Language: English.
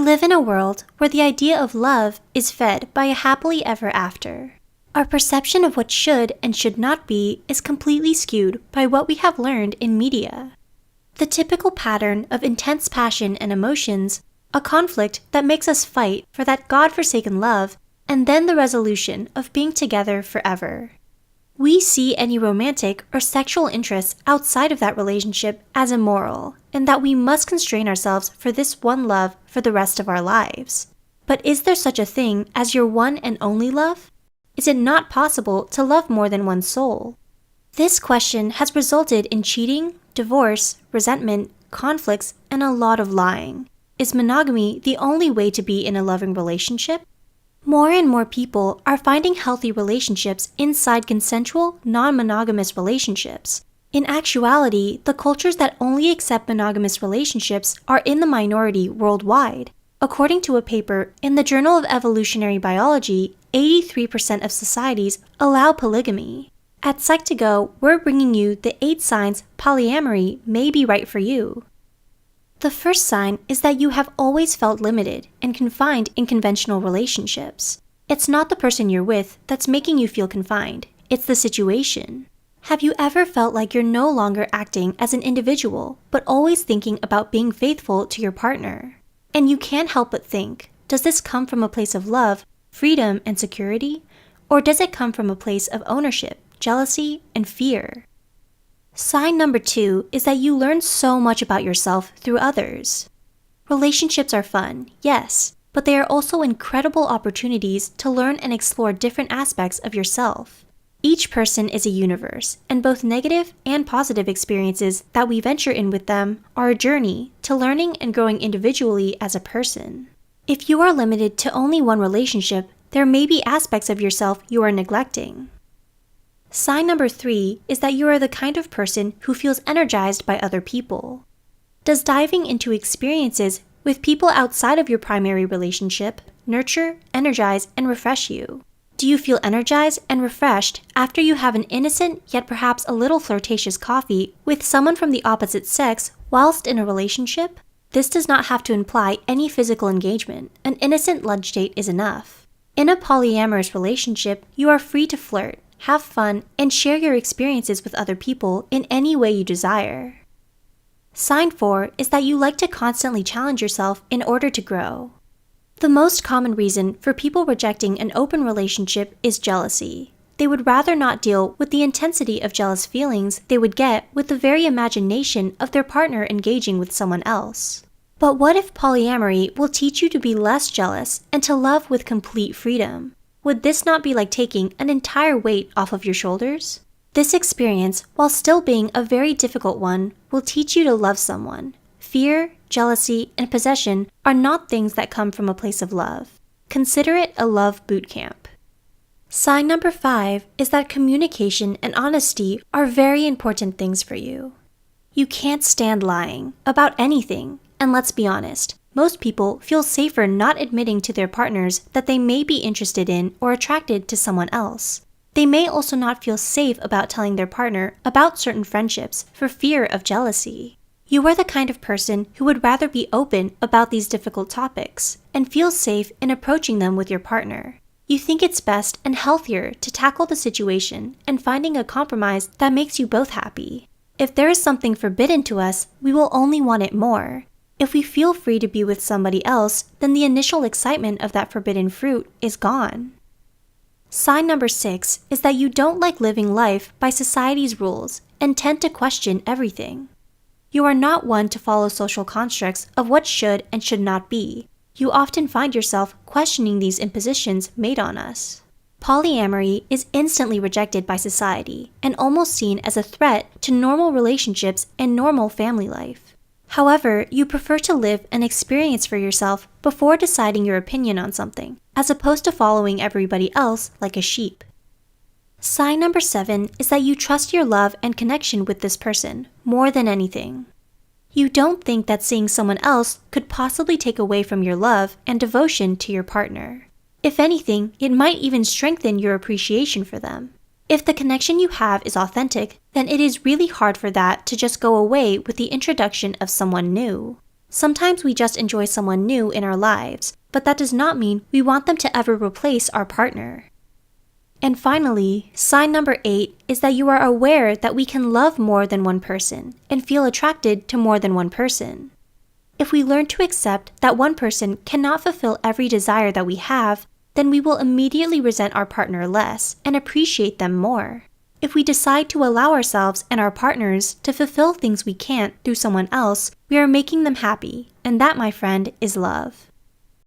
live in a world where the idea of love is fed by a happily ever after. Our perception of what should and should not be is completely skewed by what we have learned in media. The typical pattern of intense passion and emotions, a conflict that makes us fight for that God-forsaken love, and then the resolution of being together forever. We see any romantic or sexual interests outside of that relationship as immoral, and that we must constrain ourselves for this one love for the rest of our lives. But is there such a thing as your one and only love? Is it not possible to love more than one soul? This question has resulted in cheating, divorce, resentment, conflicts, and a lot of lying. Is monogamy the only way to be in a loving relationship? More and more people are finding healthy relationships inside consensual, non-monogamous relationships. In actuality, the cultures that only accept monogamous relationships are in the minority worldwide. According to a paper in the Journal of Evolutionary Biology, 83% of societies allow polygamy. At Psych2Go, we're bringing you the 8 signs polyamory may be right for you. The first sign is that you have always felt limited and confined in conventional relationships. It's not the person you're with that's making you feel confined, it's the situation. Have you ever felt like you're no longer acting as an individual, but always thinking about being faithful to your partner? And you can't help but think, does this come from a place of love, freedom, and security? Or does it come from a place of ownership, jealousy, and fear? Sign number 2 is that you learn so much about yourself through others. Relationships are fun, yes, but they are also incredible opportunities to learn and explore different aspects of yourself. Each person is a universe, and both negative and positive experiences that we venture in with them are a journey to learning and growing individually as a person. If you are limited to only one relationship, there may be aspects of yourself you are neglecting. Sign number 3 is that you are the kind of person who feels energized by other people. Does diving into experiences with people outside of your primary relationship nurture, energize, and refresh you? Do you feel energized and refreshed after you have an innocent yet perhaps a little flirtatious coffee with someone from the opposite sex whilst in a relationship? This does not have to imply any physical engagement. An innocent lunch date is enough. In a polyamorous relationship, you are free to flirt, have fun, and share your experiences with other people in any way you desire. Sign 4 is that you like to constantly challenge yourself in order to grow. The most common reason for people rejecting an open relationship is jealousy. They would rather not deal with the intensity of jealous feelings they would get with the very imagination of their partner engaging with someone else. But what if polyamory will teach you to be less jealous and to love with complete freedom? Would this not be like taking an entire weight off of your shoulders? This experience, while still being a very difficult one, will teach you to love someone. Fear, jealousy, and possession are not things that come from a place of love. Consider it a love boot camp. Sign number 5 is that communication and honesty are very important things for you. You can't stand lying about anything, and let's be honest, most people feel safer not admitting to their partners that they may be interested in or attracted to someone else. They may also not feel safe about telling their partner about certain friendships for fear of jealousy. You are the kind of person who would rather be open about these difficult topics and feel safe in approaching them with your partner. You think it's best and healthier to tackle the situation and finding a compromise that makes you both happy. If there is something forbidden to us, we will only want it more. If we feel free to be with somebody else, then the initial excitement of that forbidden fruit is gone. Sign number 6 is that you don't like living life by society's rules and tend to question everything. You are not one to follow social constructs of what should and should not be. You often find yourself questioning these impositions made on us. Polyamory is instantly rejected by society and almost seen as a threat to normal relationships and normal family life. However, you prefer to live an experience for yourself before deciding your opinion on something, as opposed to following everybody else like a sheep. Sign number 7 is that you trust your love and connection with this person more than anything. You don't think that seeing someone else could possibly take away from your love and devotion to your partner. If anything, it might even strengthen your appreciation for them. If the connection you have is authentic, then it is really hard for that to just go away with the introduction of someone new. Sometimes we just enjoy someone new in our lives, but that does not mean we want them to ever replace our partner. And finally, sign number 8 is that you are aware that we can love more than one person and feel attracted to more than one person. If we learn to accept that one person cannot fulfill every desire that we have, then we will immediately resent our partner less and appreciate them more. If we decide to allow ourselves and our partners to fulfill things we can't through someone else, we are making them happy, and that, my friend, is love.